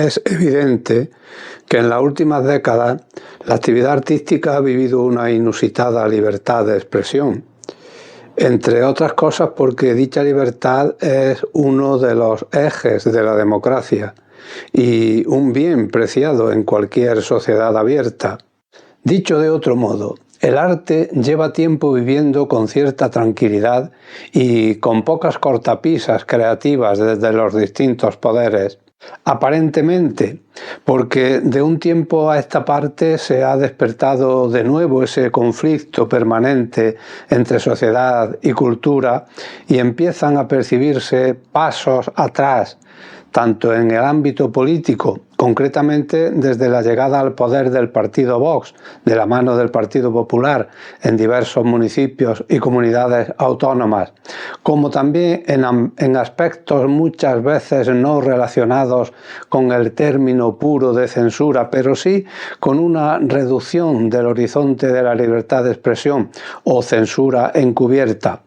Es evidente que en las últimas décadas la actividad artística ha vivido una inusitada libertad de expresión, entre otras cosas porque dicha libertad es uno de los ejes de la democracia y un bien preciado en cualquier sociedad abierta. Dicho de otro modo, el arte lleva tiempo viviendo con cierta tranquilidad y con pocas cortapisas creativas desde los distintos poderes. Aparentemente, porque de un tiempo a esta parte se ha despertado de nuevo ese conflicto permanente entre sociedad y cultura y empiezan a percibirse pasos atrás, tanto en el ámbito político, concretamente desde la llegada al poder del partido Vox, de la mano del Partido Popular, en diversos municipios y comunidades autónomas, como también en aspectos muchas veces no relacionados con el término puro de censura, pero sí con una reducción del horizonte de la libertad de expresión o censura encubierta.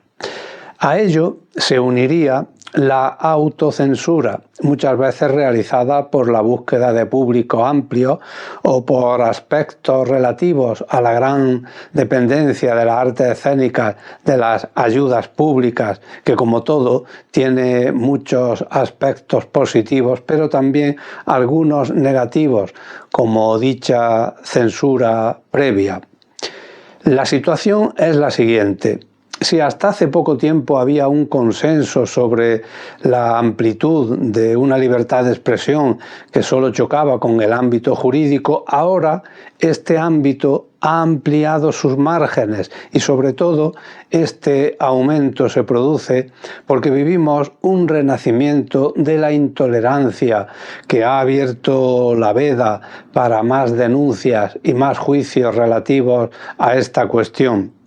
A ello se uniría la autocensura, muchas veces realizada por la búsqueda de público amplio o por aspectos relativos a la gran dependencia de las artes escénicas de las ayudas públicas, que como todo tiene muchos aspectos positivos, pero también algunos negativos, como dicha censura previa. La situación es la siguiente. Si hasta hace poco tiempo había un consenso sobre la amplitud de una libertad de expresión que solo chocaba con el ámbito jurídico, ahora este ámbito ha ampliado sus márgenes y sobre todo este aumento se produce porque vivimos un renacimiento de la intolerancia que ha abierto la veda para más denuncias y más juicios relativos a esta cuestión.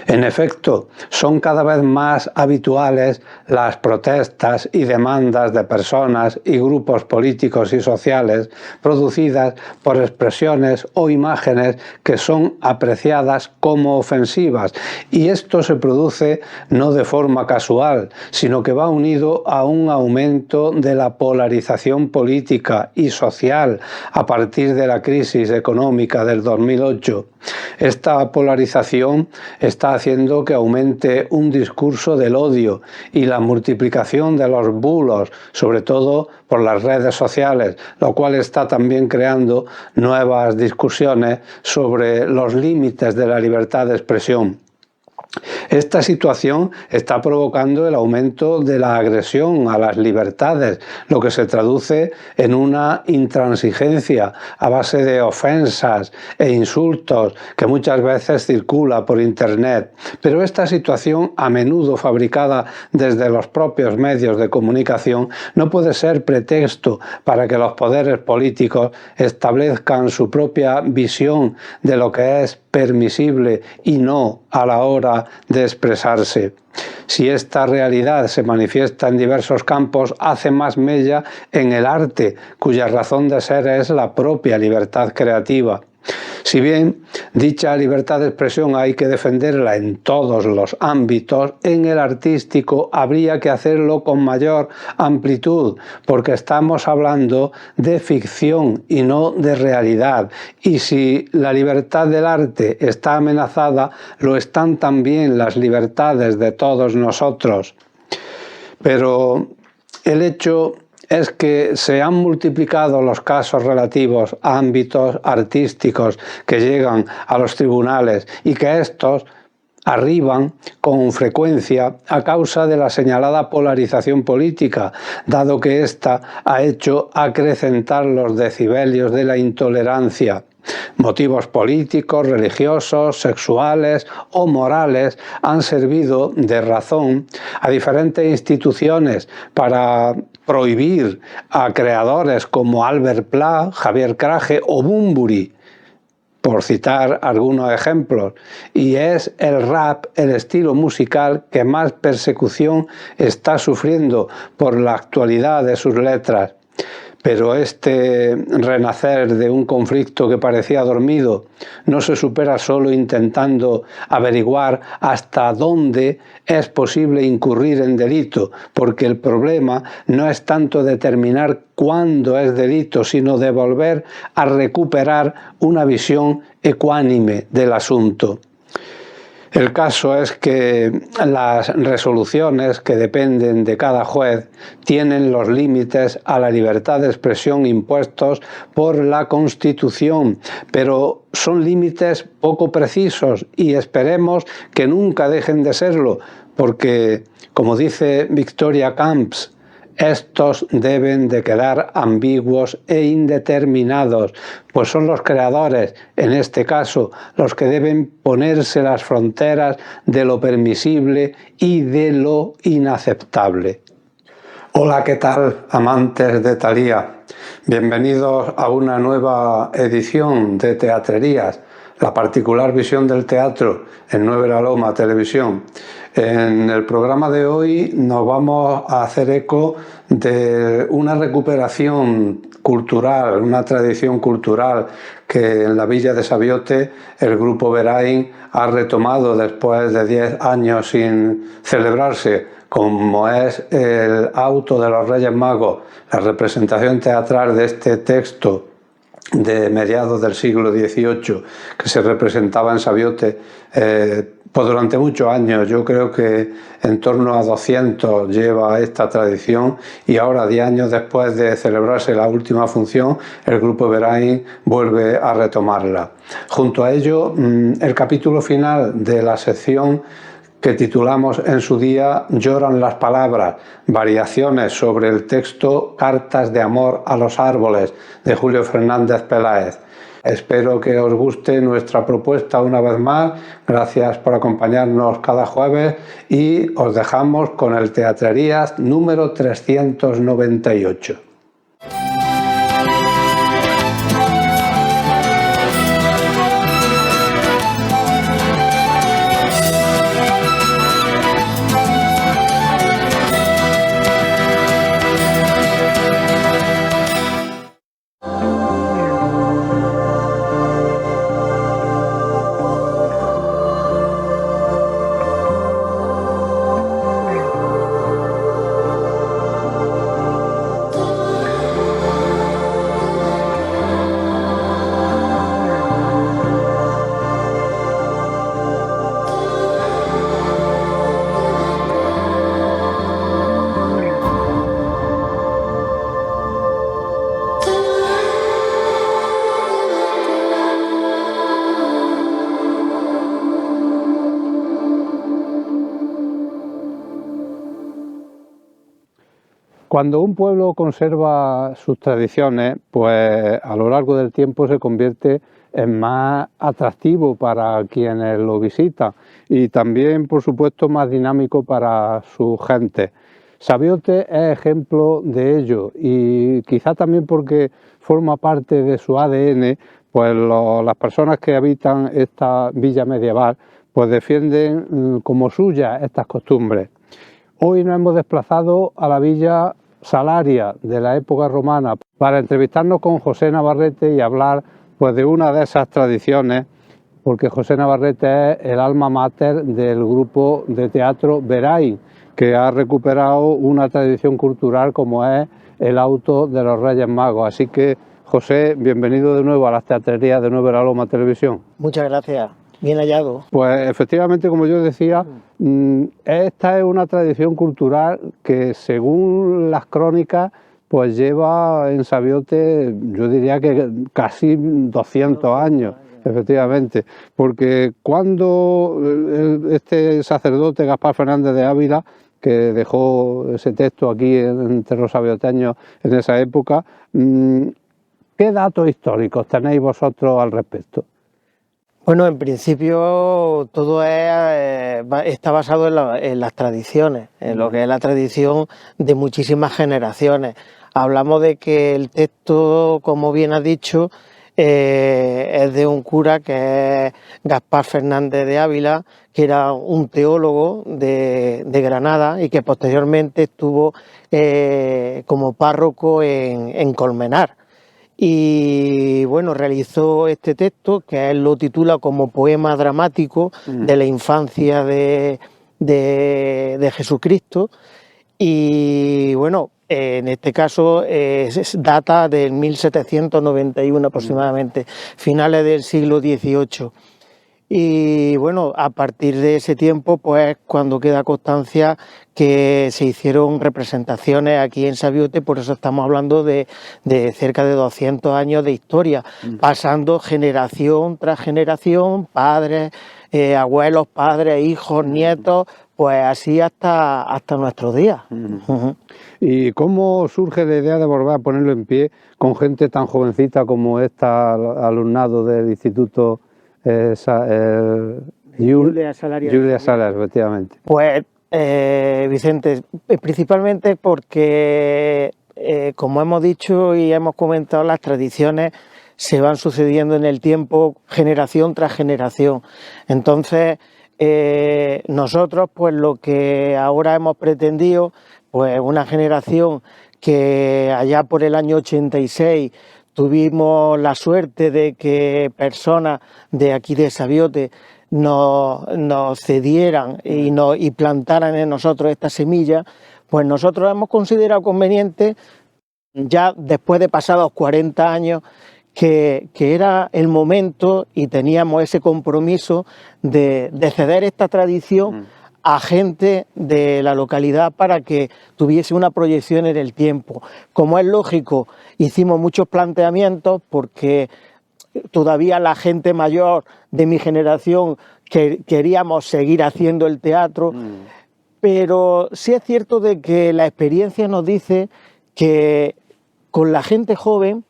En efecto, son cada vez más habituales las protestas y demandas de personas y grupos políticos y sociales producidas por expresiones o imágenes que son apreciadas como ofensivas, y esto se produce no de forma casual, sino que va unido a un aumento de la polarización política y social a partir de la crisis económica del 2008. Esta polarización está haciendo que aumente un discurso del odio y la multiplicación de los bulos, sobre todo por las redes sociales, lo cual está también creando nuevas discusiones sobre los límites de la libertad de expresión. Esta situación está provocando el aumento de la agresión a las libertades, lo que se traduce en una intransigencia a base de ofensas e insultos que muchas veces circula por Internet. Pero esta situación, a menudo fabricada desde los propios medios de comunicación, no puede ser pretexto para que los poderes políticos establezcan su propia visión de lo que es permisible y no a la hora de expresarse. Si esta realidad se manifiesta en diversos campos, hace más mella en el arte, cuya razón de ser es la propia libertad creativa. Si bien dicha libertad de expresión hay que defenderla en todos los ámbitos, en el artístico habría que hacerlo con mayor amplitud, porque estamos hablando de ficción y no de realidad. Y si la libertad del arte está amenazada, lo están también las libertades de todos nosotros. Pero el hecho es que se han multiplicado los casos relativos a ámbitos artísticos que llegan a los tribunales y que estos arriban con frecuencia a causa de la señalada polarización política, dado que ésta ha hecho acrecentar los decibelios de la intolerancia. Motivos políticos, religiosos, sexuales o morales han servido de razón a diferentes instituciones para prohibir a creadores como Albert Pla, Javier Craje o Bunbury, por citar algunos ejemplos, y es el rap el estilo musical que más persecución está sufriendo por la actualidad de sus letras. Pero este renacer de un conflicto que parecía dormido no se supera solo intentando averiguar hasta dónde es posible incurrir en delito, porque el problema no es tanto determinar cuándo es delito, sino de volver a recuperar una visión ecuánime del asunto. El caso es que las resoluciones que dependen de cada juez tienen los límites a la libertad de expresión impuestos por la Constitución, pero son límites poco precisos y esperemos que nunca dejen de serlo, porque, como dice Victoria Camps, estos deben de quedar ambiguos e indeterminados, pues son los creadores, en este caso, los que deben ponerse las fronteras de lo permisible y de lo inaceptable. Hola, ¿qué tal, amantes de Thalía? Bienvenidos a una nueva edición de Teatrerías, la particular visión del teatro en Nueve La Loma Televisión. En el programa de hoy nos vamos a hacer eco de una recuperación cultural, una tradición cultural que en la villa de Sabiote el grupo Verain ha retomado después de 10 años sin celebrarse, como es el Auto de los Reyes Magos, la representación teatral de este texto de mediados del siglo XVIII que se representaba en Sabiote pues durante muchos años. Yo creo que en torno a 200 lleva esta tradición, y ahora 10 años después de celebrarse la última función el grupo Verain vuelve a retomarla. Junto a ello, el capítulo final de la sección que titulamos en su día Lloran las palabras, variaciones sobre el texto Cartas de amor a los árboles de Julio Fernández Peláez. Espero que os guste nuestra propuesta una vez más. Gracias por acompañarnos cada jueves y os dejamos con el Teatrerías número 398. Cuando un pueblo conserva sus tradiciones, pues a lo largo del tiempo se convierte en más atractivo para quienes lo visitan y también, por supuesto, más dinámico para su gente. Sabiote es ejemplo de ello, y quizá también porque forma parte de su ADN, pues las personas que habitan esta villa medieval pues defienden como suyas estas costumbres. Hoy nos hemos desplazado a la villa Salaria de la época romana para entrevistarnos con José Navarrete y hablar pues de una de esas tradiciones, porque José Navarrete es el alma mater del grupo de teatro Verain, que ha recuperado una tradición cultural como es el Auto de los Reyes Magos. Así que, José, bienvenido de nuevo a las Teatrerías de Nueve La Loma Televisión. Muchas gracias. Bien hallado. Pues efectivamente, como yo decía, esta es una tradición cultural que, según las crónicas, pues lleva en Sabiote, yo diría que casi 200 años, efectivamente, porque cuando este sacerdote Gaspar Fernández de Ávila, que dejó ese texto aquí entre los sabioteños en esa época, ¿qué datos históricos tenéis vosotros al respecto? Bueno, en principio todo está basado en las tradiciones, en lo que es la tradición de muchísimas generaciones. Hablamos de que el texto, como bien has dicho, es de un cura que es Gaspar Fernández de Ávila, que era un teólogo de Granada y que posteriormente estuvo como párroco en Colmenar. Y bueno, realizó este texto que él lo titula como poema dramático de la infancia de Jesucristo. Y bueno, en este caso data del 1791 aproximadamente, finales del siglo XVIII. Y bueno, a partir de ese tiempo, pues cuando queda constancia que se hicieron representaciones aquí en Sabiote, por eso estamos hablando de cerca de 200 años de historia, pasando generación tras generación, padres, abuelos, padres, hijos, nietos, pues así hasta nuestros días. ¿Y cómo surge la idea de volver a ponerlo en pie con gente tan jovencita como esta alumnado del Instituto Julia Salaria, efectivamente? Pues Vicente, principalmente porque, como hemos dicho y hemos comentado, las tradiciones se van sucediendo en el tiempo, generación tras generación. Entonces, nosotros, pues lo que ahora hemos pretendido, pues una generación que allá por el año 86 tuvimos la suerte de que personas de aquí de Sabiote nos cedieran y plantaran en nosotros esta semilla, pues nosotros hemos considerado conveniente, ya después de pasados 40 años, que era el momento y teníamos ese compromiso de ceder esta tradición a gente de la localidad para que tuviese una proyección en el tiempo. Como es lógico, hicimos muchos planteamientos porque todavía la gente mayor de mi generación queríamos seguir haciendo el teatro, pero sí es cierto de que la experiencia nos dice que con la gente joven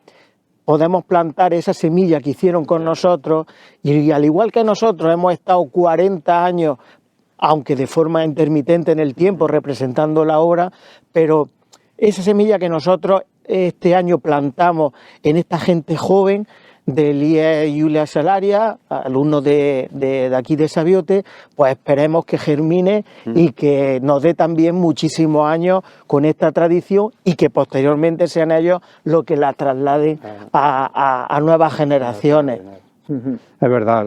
podemos plantar esa semilla que hicieron con nosotros y al igual que nosotros hemos estado 40 años, aunque de forma intermitente en el tiempo, representando la obra, pero esa semilla que nosotros este año plantamos en esta gente joven del IES Julia Salaria, alumnos de aquí de Sabiote, pues esperemos que germine y que nos dé también muchísimos años con esta tradición y que posteriormente sean ellos los que la trasladen a nuevas generaciones. Es verdad,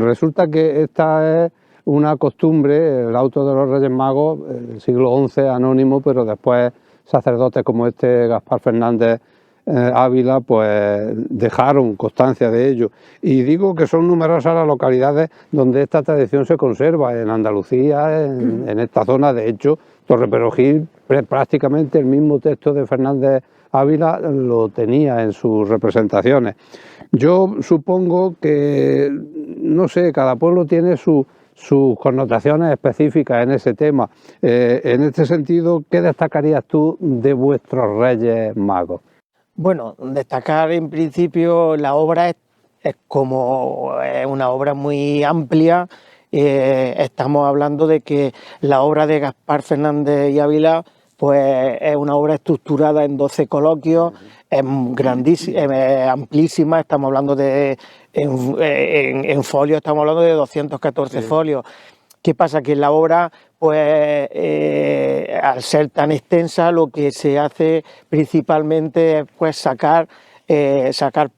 resulta que esta es una costumbre, el auto de los Reyes Magos, el siglo XI, anónimo, pero después sacerdotes como este Gaspar Fernández Ávila, pues dejaron constancia de ello. Y digo que son numerosas las localidades donde esta tradición se conserva, en Andalucía, en esta zona. De hecho, Torreperogil, prácticamente el mismo texto de Fernández Ávila lo tenía en sus representaciones. Yo supongo que, no sé, cada pueblo tiene sus connotaciones específicas en ese tema. En este sentido, ¿qué destacarías tú de vuestros Reyes Magos? Bueno, destacar en principio la obra es como una obra muy amplia. Estamos hablando de que la obra de Gaspar Fernández y Ávila pues es una obra estructurada en 12 coloquios, es grandísima, es amplísima, estamos hablando en folios, estamos hablando de 214 folios. ¿Qué pasa? Que en la obra, pues al ser tan extensa, lo que se hace principalmente es pues, sacar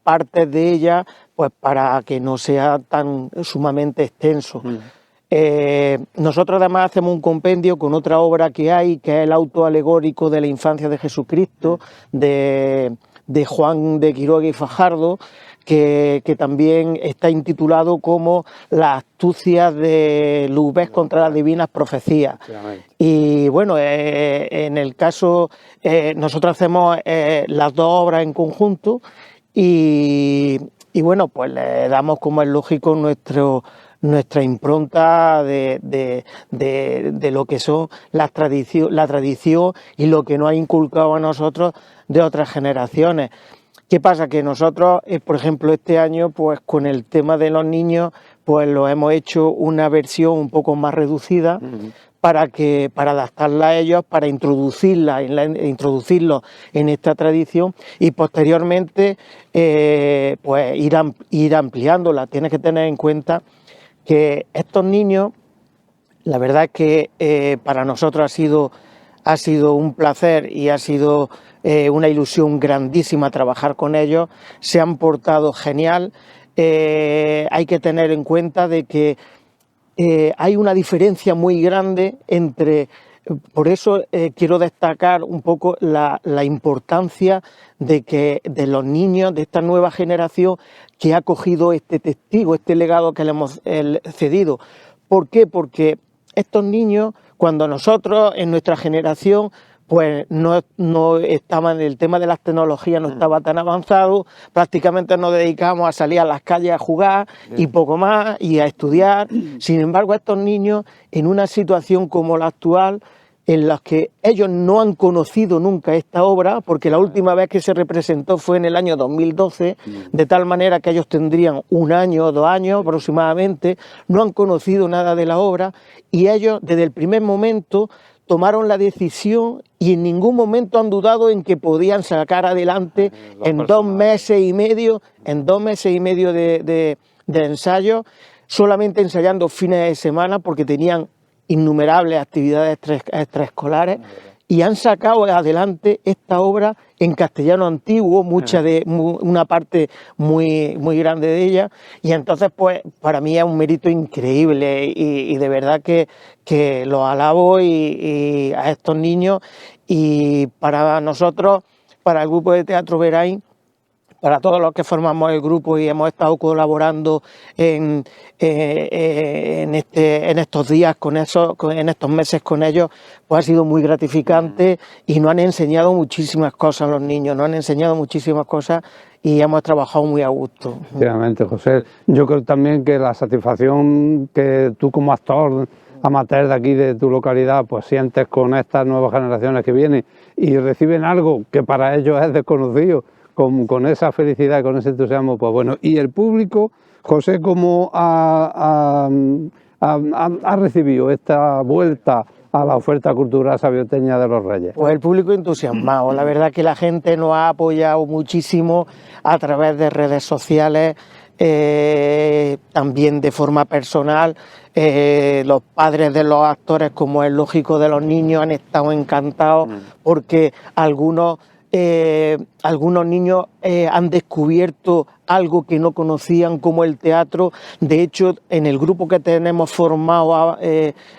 partes de ella pues, para que no sea tan sumamente extenso. Nosotros además hacemos un compendio con otra obra que hay, que es el auto alegórico de la infancia de Jesucristo, de Juan de Quiroga y Fajardo, que también está intitulado como Las astucias de Lubez contra las divinas profecías. Y bueno, en el caso, nosotros hacemos las dos obras en conjunto y bueno, pues le damos, como es lógico, nuestra impronta de lo que son la tradición y lo que nos ha inculcado a nosotros de otras generaciones. ¿Qué pasa? Que nosotros, por ejemplo, este año, pues con el tema de los niños, pues lo hemos hecho una versión un poco más reducida, para adaptarla a ellos, para introducirlos en esta tradición y posteriormente pues ir ampliándola. Tienes que tener en cuenta que estos niños, la verdad es que para nosotros ha sido un placer y ha sido una ilusión grandísima trabajar con ellos. Se han portado genial. Hay que tener en cuenta de que hay una diferencia muy grande entre... Por eso quiero destacar un poco la importancia de los niños de esta nueva generación que ha cogido este testigo, este legado que le hemos cedido. ¿Por qué? Porque estos niños, cuando nosotros en nuestra generación pues no estaban, el tema de las tecnologías no estaba tan avanzado, prácticamente nos dedicábamos a salir a las calles a jugar y poco más, y a estudiar. Sin embargo, estos niños, en una situación como la actual, en la que ellos no han conocido nunca esta obra, porque la última vez que se representó fue en el año 2012, de tal manera que ellos tendrían 1 año o 2 años aproximadamente, no han conocido nada de la obra, y ellos desde el primer momento tomaron la decisión y en ningún momento han dudado en que podían sacar adelante en 2 meses y medio, de ensayo, solamente ensayando fines de semana porque tenían innumerables actividades extraescolares, y han sacado adelante esta obra en castellano antiguo, una parte muy grande de ella, y entonces pues para mí es un mérito increíble y de verdad que los alabo y a estos niños, y para nosotros, para el grupo de Teatro Verain, para todos los que formamos el grupo y hemos estado colaborando en estos días, en estos meses con ellos, pues ha sido muy gratificante y nos han enseñado muchísimas cosas los niños, y hemos trabajado muy a gusto. Efectivamente, José. Yo creo también que la satisfacción que tú como actor amateur de aquí, de tu localidad, pues sientes con estas nuevas generaciones que vienen y reciben algo que para ellos es desconocido, con esa felicidad, con ese entusiasmo, pues bueno. Y el público, José, ¿cómo ha recibido esta vuelta a la oferta cultural sabioteña de los Reyes? Pues el público entusiasmado, la verdad que la gente nos ha apoyado muchísimo a través de redes sociales, también de forma personal. Los padres de los actores, como es lógico de los niños, han estado encantados porque algunos niños han descubierto algo que no conocían, como el teatro. De hecho, en el grupo que tenemos formado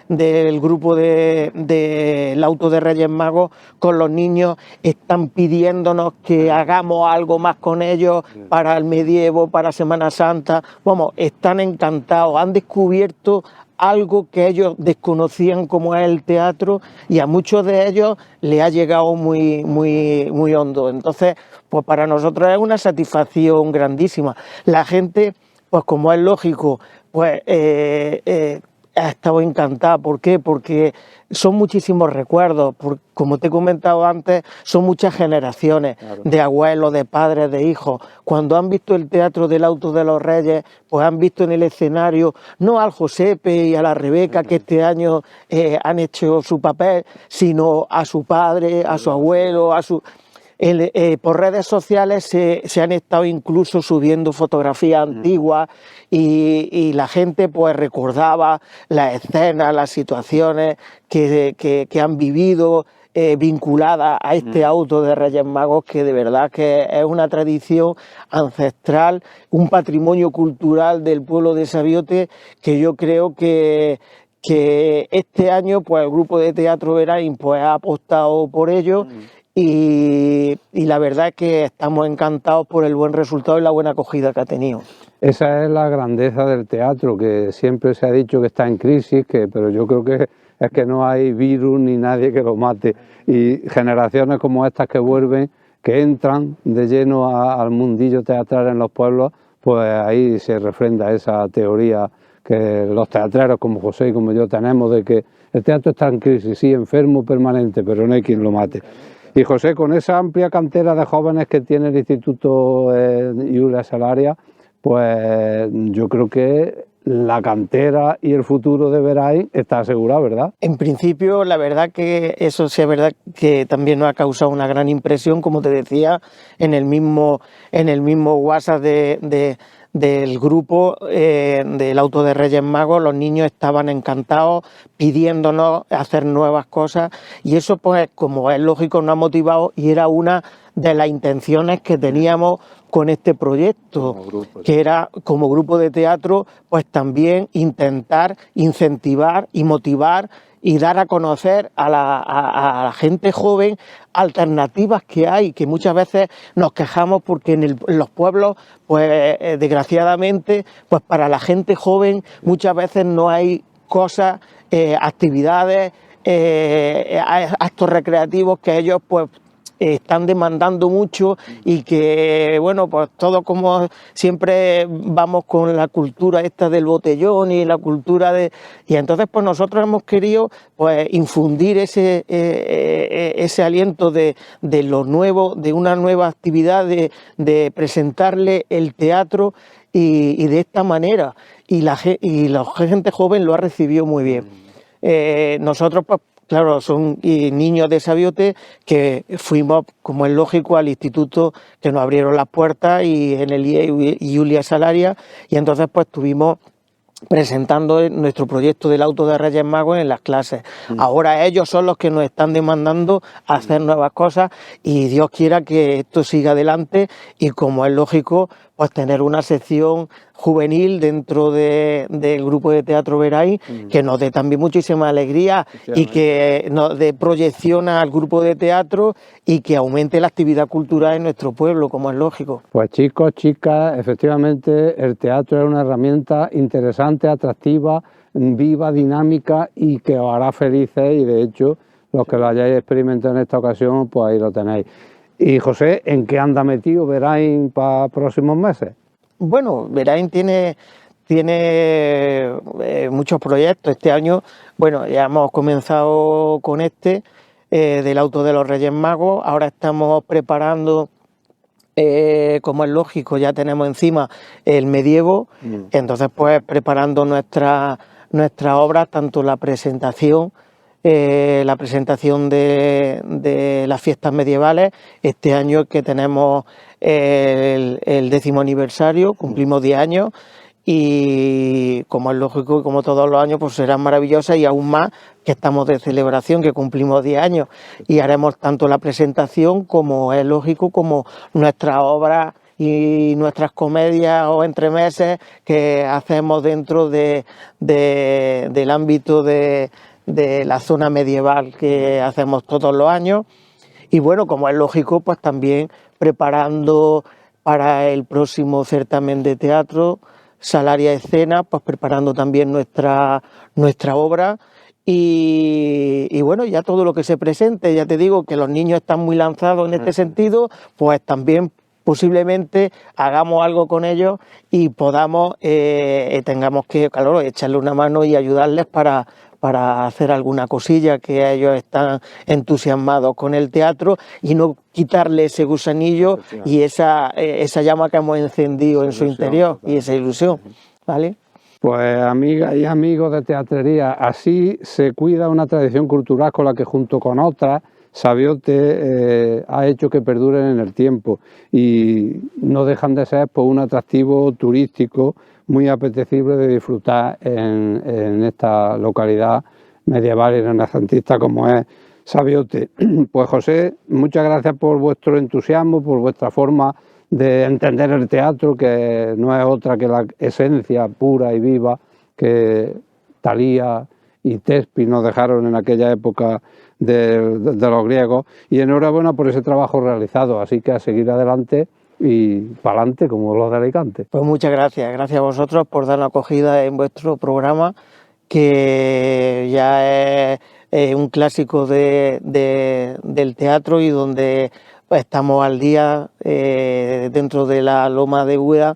del grupo del Auto de Reyes Magos, con los niños están pidiéndonos que hagamos algo más con ellos para el medievo, para Semana Santa. Vamos, están encantados, han descubierto algo que ellos desconocían, como es el teatro, y a muchos de ellos les ha llegado muy hondo. Entonces, pues para nosotros es una satisfacción grandísima. La gente, pues como es lógico, pues ha estado encantada. ¿Por qué? Porque son muchísimos recuerdos, como te he comentado antes, son muchas generaciones, claro, de abuelos, de padres, de hijos. Cuando han visto el teatro del Auto de los Reyes, pues han visto en el escenario no al Josepe y a la Rebeca, que este año han hecho su papel, sino a su padre, a su abuelo, por redes sociales se han estado incluso subiendo fotografías antiguas, y la gente pues recordaba las escenas, las situaciones que han vivido vinculadas a este Auto de Reyes Magos, que de verdad que es una tradición ancestral, un patrimonio cultural del pueblo de Sabiote, que yo creo que este año pues el grupo de Teatro Verain pues ha apostado por ello. Y la verdad es que estamos encantados por el buen resultado y la buena acogida que ha tenido. Esa es la grandeza del teatro, que siempre se ha dicho que está en crisis, pero yo creo que es que no hay virus ni nadie que lo mate. Y generaciones como estas que vuelven, que entran de lleno al mundillo teatral en los pueblos, pues ahí se refrenda esa teoría que los teatreros como José y como yo tenemos, de que el teatro está en crisis, sí, enfermo permanente, pero no hay quien lo mate. Y José, con esa amplia cantera de jóvenes que tiene el Instituto Iulia Salaria, pues yo creo que la cantera y el futuro de Berain está asegurado, ¿verdad? En principio, la verdad que eso sí es verdad que también nos ha causado una gran impresión, como te decía, en el mismo WhatsApp del grupo del Auto de Reyes Magos. Los niños estaban encantados pidiéndonos hacer nuevas cosas, y eso, pues, como es lógico, nos ha motivado, y era una de las intenciones que teníamos con este proyecto, que era, como grupo de teatro, pues también intentar incentivar y motivar y dar a conocer a la gente joven alternativas que hay, que muchas veces nos quejamos porque en los pueblos, pues desgraciadamente, pues para la gente joven muchas veces no hay cosas, actividades, actos recreativos que ellos pues están demandando mucho, y que, bueno, pues todos, como siempre, vamos con la cultura esta del botellón y la cultura de... Y entonces, pues nosotros hemos querido, pues, infundir ese aliento de lo nuevo, de una nueva actividad, de presentarle el teatro, y de esta manera, y la gente joven lo ha recibido muy bien. Nosotros, pues, claro, son niños de Sabiote que fuimos, como es lógico, al instituto, que nos abrieron las puertas, y en el IE y Julia Salaria, y entonces pues estuvimos presentando nuestro proyecto del Auto de Reyes Magos en las clases. Ahora ellos son los que nos están demandando hacer nuevas cosas, y Dios quiera que esto siga adelante, y, como es lógico, pues tener una sección juvenil dentro del grupo de teatro Berain, que nos dé también muchísima alegría, y que nos dé proyección al grupo de teatro, y que aumente la actividad cultural en nuestro pueblo, como es lógico. Pues chicos, chicas, efectivamente el teatro es una herramienta interesante, atractiva, viva, dinámica, y que os hará felices, y de hecho los que lo hayáis experimentado en esta ocasión, pues ahí lo tenéis. Y José, ¿en qué anda metido Berain para próximos meses? Bueno, Berain tiene muchos proyectos. Este año, bueno, ya hemos comenzado con del Auto de los Reyes Magos. Ahora estamos preparando, como es lógico, ya tenemos encima el medievo. Entonces, pues, preparando nuestras obras, tanto la presentación de las fiestas medievales. Este año, que tenemos el 10º aniversario, cumplimos 10 años, y, como es lógico y como todos los años, pues serán maravillosas, y aún más que estamos de celebración, que cumplimos 10 años, y haremos tanto la presentación, como es lógico, como nuestras obras y nuestras comedias o entremeses que hacemos dentro del ámbito de la zona medieval, que hacemos todos los años. Y bueno, como es lógico, pues también preparando para el próximo certamen de teatro Salaria Escena, pues preparando también nuestra obra, y bueno, ya todo lo que se presente. Ya te digo que los niños están muy lanzados en este sentido, pues también posiblemente hagamos algo con ellos, y podamos, tengamos que, claro, echarle una mano y ayudarles para hacer alguna cosilla, que ellos están entusiasmados con el teatro, y no quitarle ese gusanillo y esa llama que hemos encendido en su interior, y esa ilusión, ¿vale? Pues, amigas y amigos de Teatrería, así se cuida una tradición cultural con la que, junto con otras, Sabiote ha hecho que perduren en el tiempo, y no dejan de ser, pues, un atractivo turístico muy apetecible de disfrutar en esta localidad medieval y renacentista como es Sabiote. Pues José, muchas gracias por vuestro entusiasmo, por vuestra forma de entender el teatro, que no es otra que la esencia pura y viva que Thalía y Thespis nos dejaron en aquella época de los griegos, y enhorabuena por ese trabajo realizado, así que a seguir adelante y para adelante, como los de Alicante. Pues muchas gracias a vosotros por dar la acogida en vuestro programa, que ya es un clásico del teatro, y donde, pues, estamos al día, dentro de la Loma de Úbeda,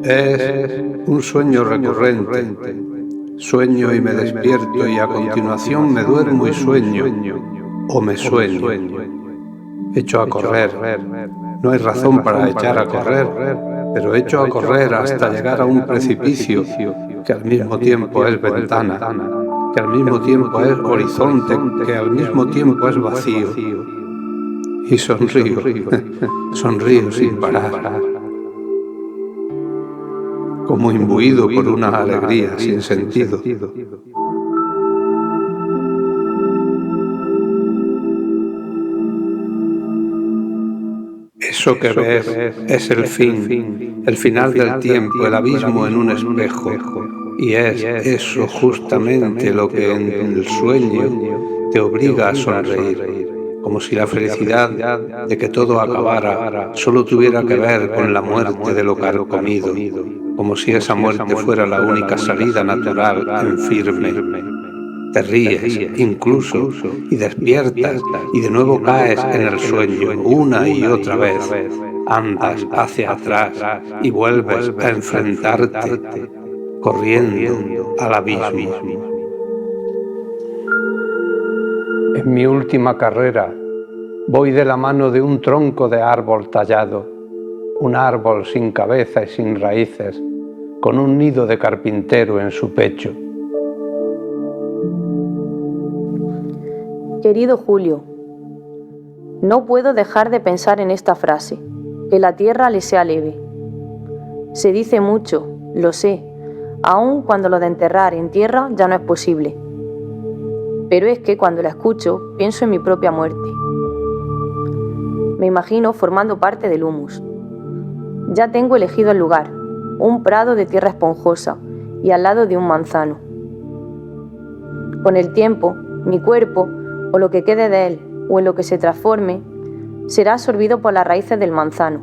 Es un sueño recurrente. Sueño y me despierto y a continuación me duermo y sueño, o me sueño. Echo a correr. No hay razón para echar a correr, pero echo a correr hasta llegar a un precipicio que al mismo tiempo es ventana, que al mismo tiempo es horizonte, que al mismo tiempo es vacío. Y sonrío, sonrío sin parar, como imbuido por una alegría sin sentido. Eso que ves es el fin, el final del tiempo, el abismo en un espejo. Y es eso justamente lo que en el sueño te obliga a sonreír, como si la felicidad de que todo acabara solo tuviera que ver con la muerte de lo carcomido, como si esa muerte fuera la única salida natural en firme. Te ríes, incluso, y despiertas, y de nuevo caes en el sueño, una y otra vez. Andas hacia atrás y vuelves a enfrentarte, corriendo al abismo. En mi última carrera, voy de la mano de un tronco de árbol tallado, un árbol sin cabeza y sin raíces, con un nido de carpintero en su pecho. Querido Julio, no puedo dejar de pensar en esta frase, que la tierra le sea leve. Se dice mucho, lo sé, aun cuando lo de enterrar en tierra ya no es posible. Pero es que cuando la escucho, pienso en mi propia muerte. Me imagino formando parte del humus. Ya tengo elegido el lugar, un prado de tierra esponjosa y al lado de un manzano. Con el tiempo, mi cuerpo, o lo que quede de él, o en lo que se transforme, será absorbido por las raíces del manzano.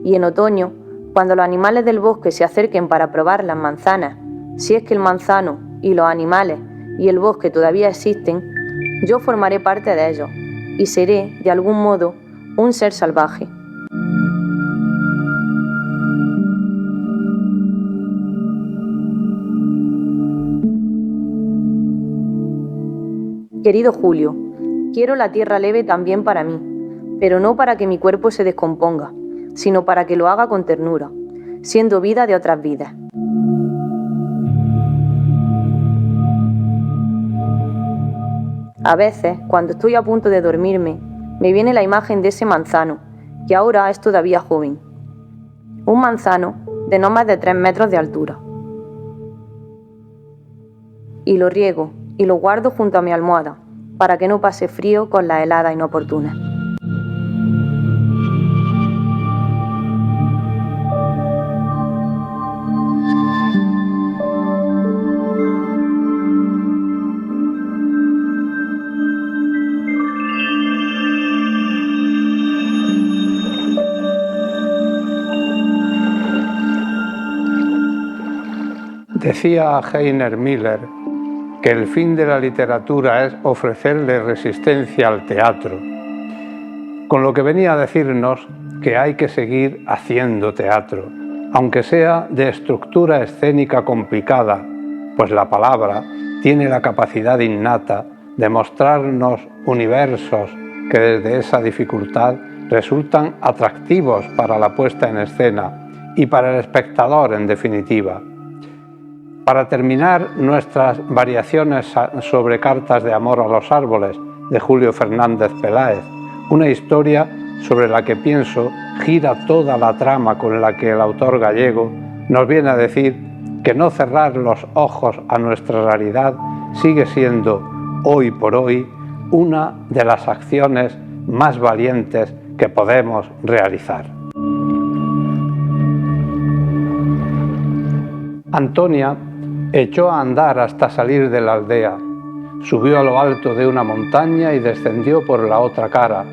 Y en otoño, cuando los animales del bosque se acerquen para probar las manzanas, si es que el manzano y los animales y el bosque todavía existen, yo formaré parte de ellos y seré, de algún modo, un ser salvaje. Querido Julio, quiero la tierra leve también para mí, pero no para que mi cuerpo se descomponga, sino para que lo haga con ternura, siendo vida de otras vidas. A veces, cuando estoy a punto de dormirme, me viene la imagen de ese manzano, que ahora es todavía joven. Un manzano de no más de 3 metros de altura. Y lo riego y lo guardo junto a mi almohada, para que no pase frío con las heladas inoportunas. Decía Heiner Miller que el fin de la literatura es ofrecerle resistencia al teatro, con lo que venía a decirnos que hay que seguir haciendo teatro, aunque sea de estructura escénica complicada, pues la palabra tiene la capacidad innata de mostrarnos universos que desde esa dificultad resultan atractivos para la puesta en escena y para el espectador en definitiva. Para terminar, nuestras variaciones sobre Cartas de amor a los árboles, de Julio Fernández Peláez, una historia sobre la que pienso gira toda la trama con la que el autor gallego nos viene a decir que no cerrar los ojos a nuestra realidad sigue siendo, hoy por hoy, una de las acciones más valientes que podemos realizar. Antonia echó a andar hasta salir de la aldea, subió a lo alto de una montaña y descendió por la otra cara,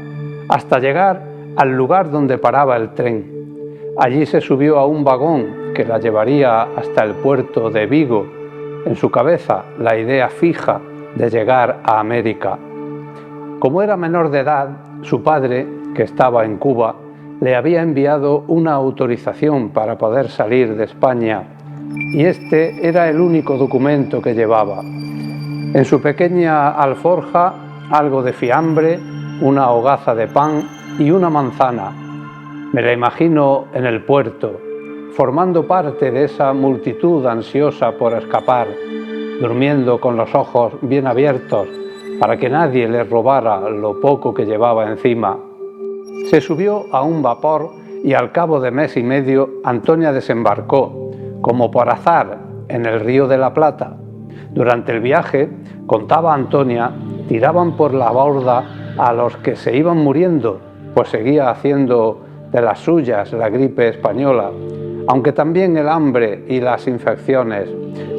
hasta llegar al lugar donde paraba el tren. Allí se subió a un vagón que la llevaría hasta el puerto de Vigo, en su cabeza la idea fija de llegar a América. Como era menor de edad, su padre, que estaba en Cuba, le había enviado una autorización para poder salir de España y este era el único documento que llevaba. En su pequeña alforja, algo de fiambre, una hogaza de pan y una manzana. Me la imagino en el puerto, formando parte de esa multitud ansiosa por escapar, durmiendo con los ojos bien abiertos para que nadie le robara lo poco que llevaba encima. Se subió a un vapor y al cabo de mes y medio Antonia desembarcó, como por azar, en el Río de la Plata. Durante el viaje, contaba Antonia, tiraban por la borda a los que se iban muriendo, pues seguía haciendo de las suyas la gripe española, aunque también el hambre y las infecciones.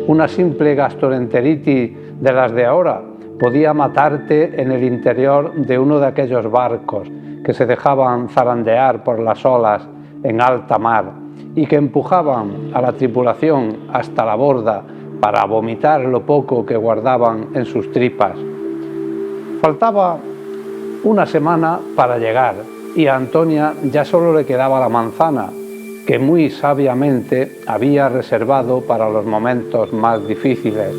Una simple gastroenteritis de las de ahora podía matarte en el interior de uno de aquellos barcos que se dejaban zarandear por las olas en alta mar y que empujaban a la tripulación hasta la borda para vomitar lo poco que guardaban en sus tripas. Faltaba una semana para llegar y a Antonia ya solo le quedaba la manzana, que muy sabiamente había reservado para los momentos más difíciles.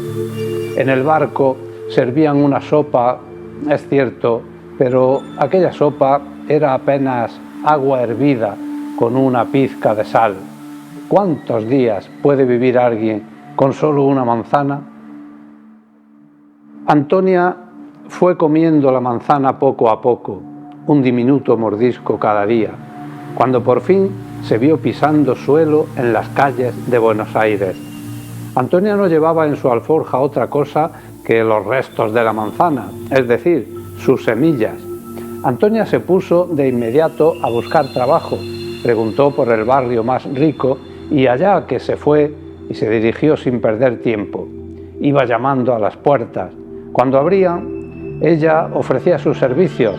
En el barco servían una sopa, es cierto, pero aquella sopa era apenas agua hervida con una pizca de sal. ¿Cuántos días puede vivir alguien con solo una manzana? Antonia fue comiendo la manzana poco a poco, un diminuto mordisco cada día, cuando por fin se vio pisando suelo en las calles de Buenos Aires. Antonia no llevaba en su alforja otra cosa que los restos de la manzana, es decir, sus semillas. Antonia se puso de inmediato a buscar trabajo, preguntó por el barrio más rico y allá que se fue y se dirigió sin perder tiempo. Iba llamando a las puertas. Cuando abrían, ella ofrecía sus servicios.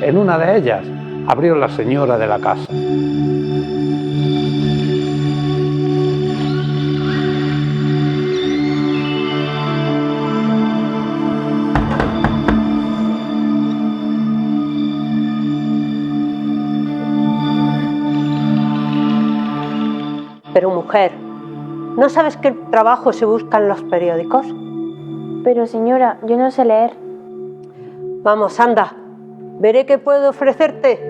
En una de ellas abrió la señora de la casa. Pero mujer, ¿no sabes que el trabajo se busca en los periódicos? Pero señora, yo no sé leer. Vamos, anda, veré qué puedo ofrecerte.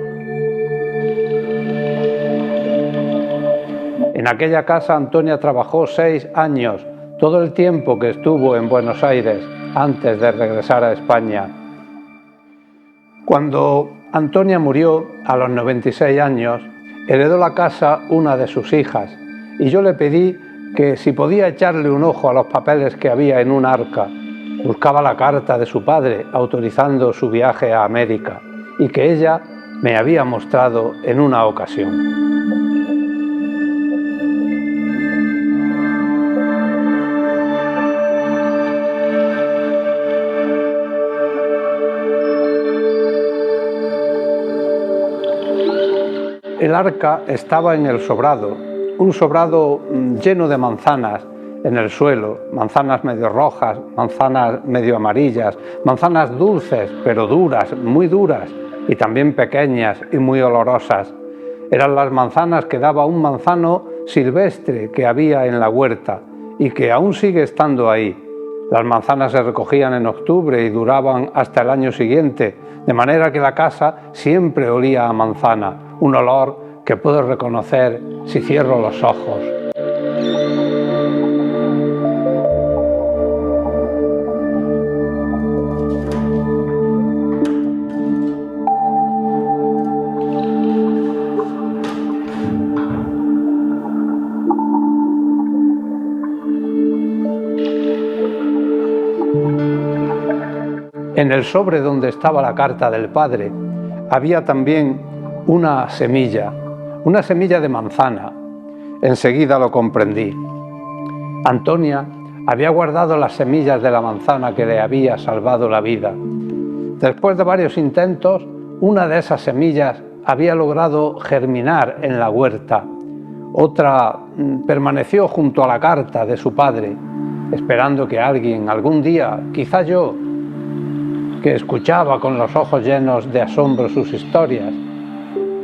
En aquella casa Antonia trabajó 6 años, todo el tiempo que estuvo en Buenos Aires antes de regresar a España. Cuando Antonia murió a los 96 años, heredó la casa una de sus hijas y yo le pedí que si podía echarle un ojo a los papeles que había en un arca. Buscaba la carta de su padre autorizando su viaje a América y que ella me había mostrado en una ocasión. El arca estaba en el sobrado, un sobrado lleno de manzanas en el suelo, manzanas medio rojas, manzanas medio amarillas, manzanas dulces pero duras, muy duras y también pequeñas y muy olorosas. Eran las manzanas que daba un manzano silvestre que había en la huerta y que aún sigue estando ahí. Las manzanas se recogían en octubre y duraban hasta el año siguiente, de manera que la casa siempre olía a manzana, un olor que puedo reconocer si cierro los ojos. En el sobre donde estaba la carta del padre había también una semilla de manzana. Enseguida lo comprendí. Antonia había guardado las semillas de la manzana que le había salvado la vida. Después de varios intentos, una de esas semillas había logrado germinar en la huerta. Otra permaneció junto a la carta de su padre, esperando que alguien, algún día, quizá yo, que escuchaba con los ojos llenos de asombro sus historias,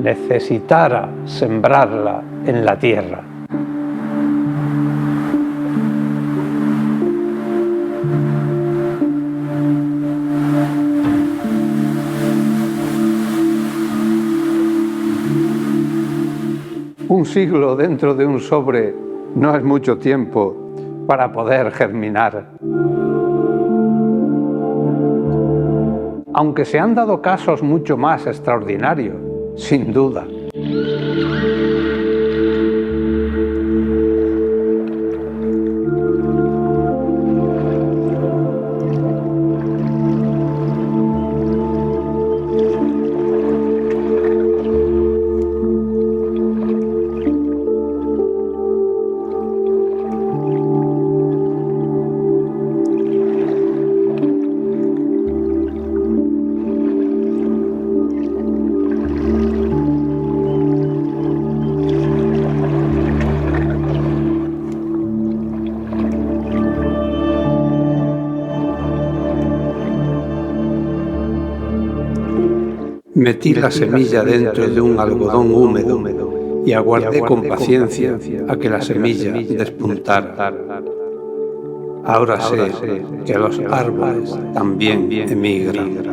necesitara sembrarla en la tierra. Un siglo dentro de un sobre no es mucho tiempo para poder germinar. Aunque se han dado casos mucho más extraordinarios, sin duda. Metí la semilla dentro de un algodón húmedo y aguardé con paciencia a que la semilla despuntara. Ahora sé que los árboles también emigran.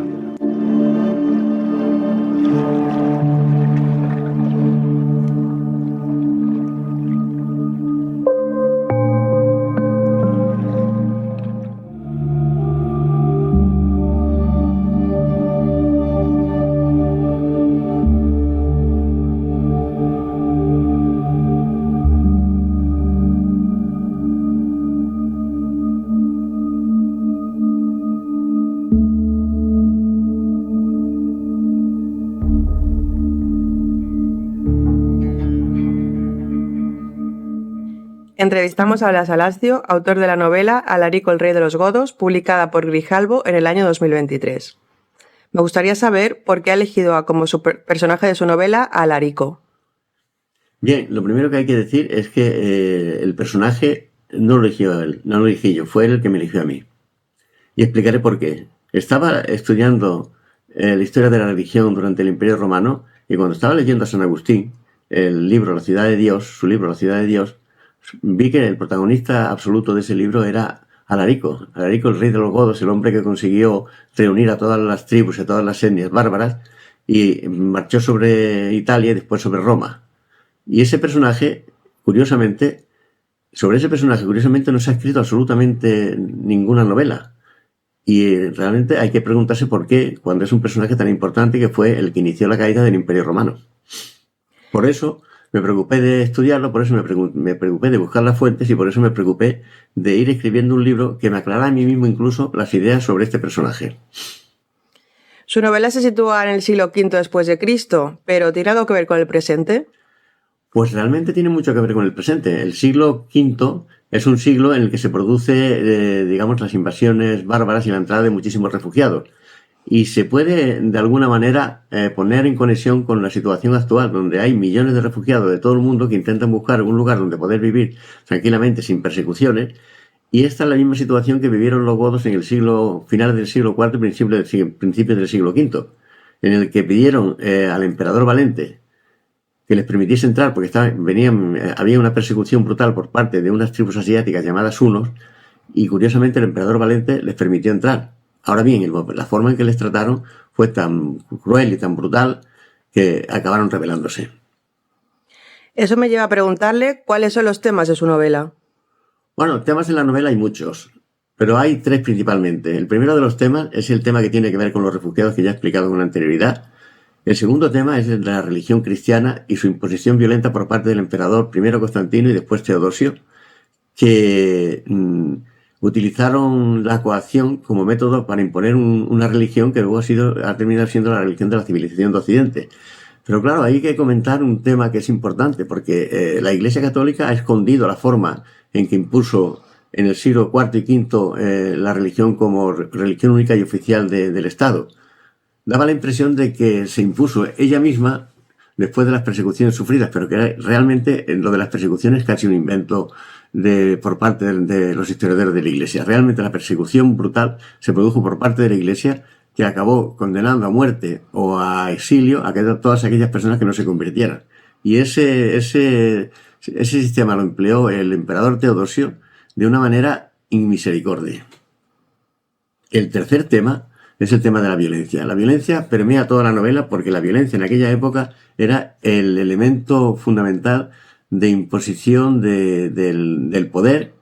Entrevistamos a Blas Alascio, autor de la novela Alarico el rey de los godos, publicada por Grijalbo en el año 2023. Me gustaría saber por qué ha elegido como su personaje de su novela a Alarico. Bien, lo primero que hay que decir es que el personaje no lo eligió él, no lo elegí yo, fue él el que me eligió a mí. Y explicaré por qué. Estaba estudiando la historia de la religión durante el Imperio Romano y cuando estaba leyendo a San Agustín, el libro La ciudad de Dios, su libro La ciudad de Dios, vi que el protagonista absoluto de ese libro era Alarico. Alarico, el rey de los godos, el hombre que consiguió reunir a todas las tribus y a todas las etnias bárbaras y marchó sobre Italia y después sobre Roma. Y ese personaje, curiosamente, sobre ese personaje, curiosamente, no se ha escrito absolutamente ninguna novela. Y realmente hay que preguntarse por qué, cuando es un personaje tan importante que fue el que inició la caída del Imperio Romano. Por eso me preocupé de estudiarlo, por eso me preocupé de buscar las fuentes y por eso me preocupé de ir escribiendo un libro que me aclarara a mí mismo incluso las ideas sobre este personaje. Su novela se sitúa en el siglo V después de Cristo, pero ¿tiene algo que ver con el presente? Pues realmente tiene mucho que ver con el presente. El siglo V es un siglo en el que se produce, digamos, las invasiones bárbaras y la entrada de muchísimos refugiados. Y se puede, de alguna manera, poner en conexión con la situación actual, donde hay millones de refugiados de todo el mundo que intentan buscar un lugar donde poder vivir tranquilamente, sin persecuciones. Y esta es la misma situación que vivieron los godos en el final del siglo IV y principios del siglo V, en el que pidieron al emperador Valente que les permitiese entrar, porque había una persecución brutal por parte de unas tribus asiáticas llamadas hunos, y curiosamente el emperador Valente les permitió entrar. Ahora bien, la forma en que les trataron fue tan cruel y tan brutal que acabaron rebelándose. Eso me lleva a preguntarle cuáles son los temas de su novela. Bueno, temas en la novela hay muchos, pero hay tres principalmente. El primero de los temas es el tema que tiene que ver con los refugiados, que ya he explicado con anterioridad. El segundo tema es el de la religión cristiana y su imposición violenta por parte del emperador, primero Constantino y después Teodosio, que utilizaron la coacción como método para imponer una religión que luego ha terminado siendo la religión de la civilización de Occidente. Pero claro, hay que comentar un tema que es importante, porque la Iglesia Católica ha escondido la forma en que impuso en el siglo IV y V la religión como religión única y oficial del Estado. Daba la impresión de que se impuso ella misma después de las persecuciones sufridas, pero que realmente lo de las persecuciones es casi un invento por parte de los historiadores de la Iglesia. Realmente la persecución brutal se produjo por parte de la Iglesia que acabó condenando a muerte o a exilio a todas aquellas personas que no se convirtieran. Y ese sistema lo empleó el emperador Teodosio de una manera inmisericordia. El tercer tema es el tema de la violencia. La violencia permea toda la novela porque la violencia en aquella época era el elemento fundamental de imposición del poder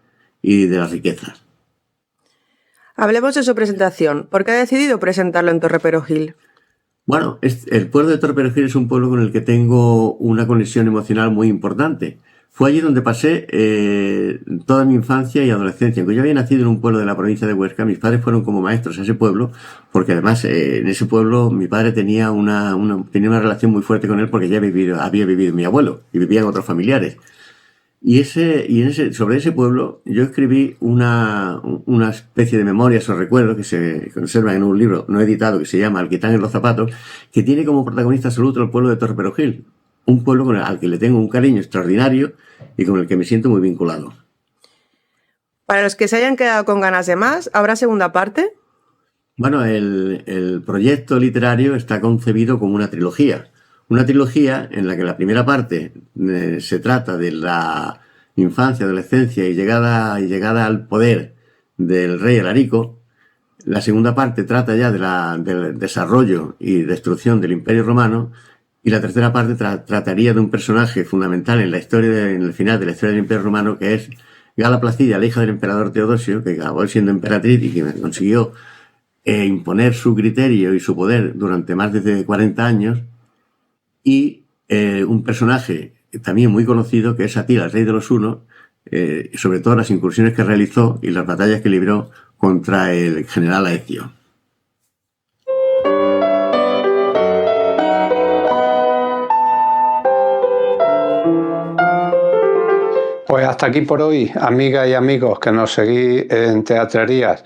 y de las riquezas. Hablemos de su presentación. ¿Por qué ha decidido presentarlo en Torreperogil? Bueno, el pueblo de Torreperogil es un pueblo con el que tengo una conexión emocional muy importante. Fue allí donde pasé toda mi infancia y adolescencia. Aunque yo había nacido en un pueblo de la provincia de Huesca, mis padres fueron como maestros a ese pueblo, porque además en ese pueblo mi padre tenía una relación muy fuerte con él porque ya había vivido mi abuelo y vivían otros familiares. Sobre ese pueblo yo escribí una especie de memorias o recuerdos que se conservan en un libro no editado que se llama Alquitán en los zapatos, que tiene como protagonista absoluto el pueblo de Torreperogil, un pueblo al que le tengo un cariño extraordinario y con el que me siento muy vinculado. Para los que se hayan quedado con ganas de más, ¿habrá segunda parte? Bueno, el proyecto literario está concebido como una trilogía. Una trilogía en la que la primera parte se trata de la infancia, adolescencia y llegada al poder del rey Alarico. La segunda parte trata ya del desarrollo y destrucción del Imperio Romano. Y la tercera parte trataría de un personaje fundamental en el final de la historia del Imperio Romano, que es Gala Placidia, la hija del emperador Teodosio, que acabó siendo emperatriz y que consiguió imponer su criterio y su poder durante más de 40 años. Y un personaje también muy conocido, que es Atila, el rey de los hunos, sobre todo las incursiones que realizó y las batallas que libró contra el general Aecio. Pues hasta aquí por hoy, amigas y amigos que nos seguís en Teatrerías,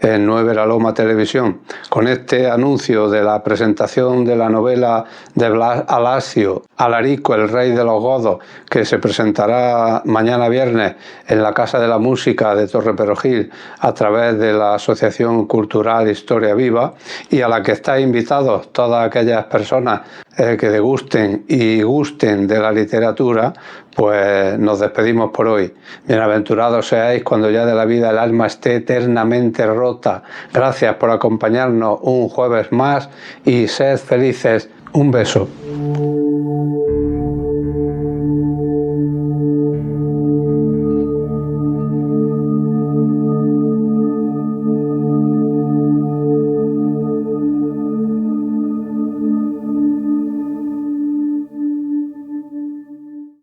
en 9 La Loma Televisión, con este anuncio de la presentación de la novela de Blas Alasio, Alarico, el rey de los godos, que se presentará mañana viernes en la Casa de la Música de Torreperogil a través de la Asociación Cultural Historia Viva, y a la que estáis invitados todas aquellas personas que degusten y gusten de la literatura. Pues nos despedimos por hoy. Bienaventurados seáis cuando ya de la vida el alma esté eternamente rota. Gracias por acompañarnos un jueves más y sed felices. Un beso.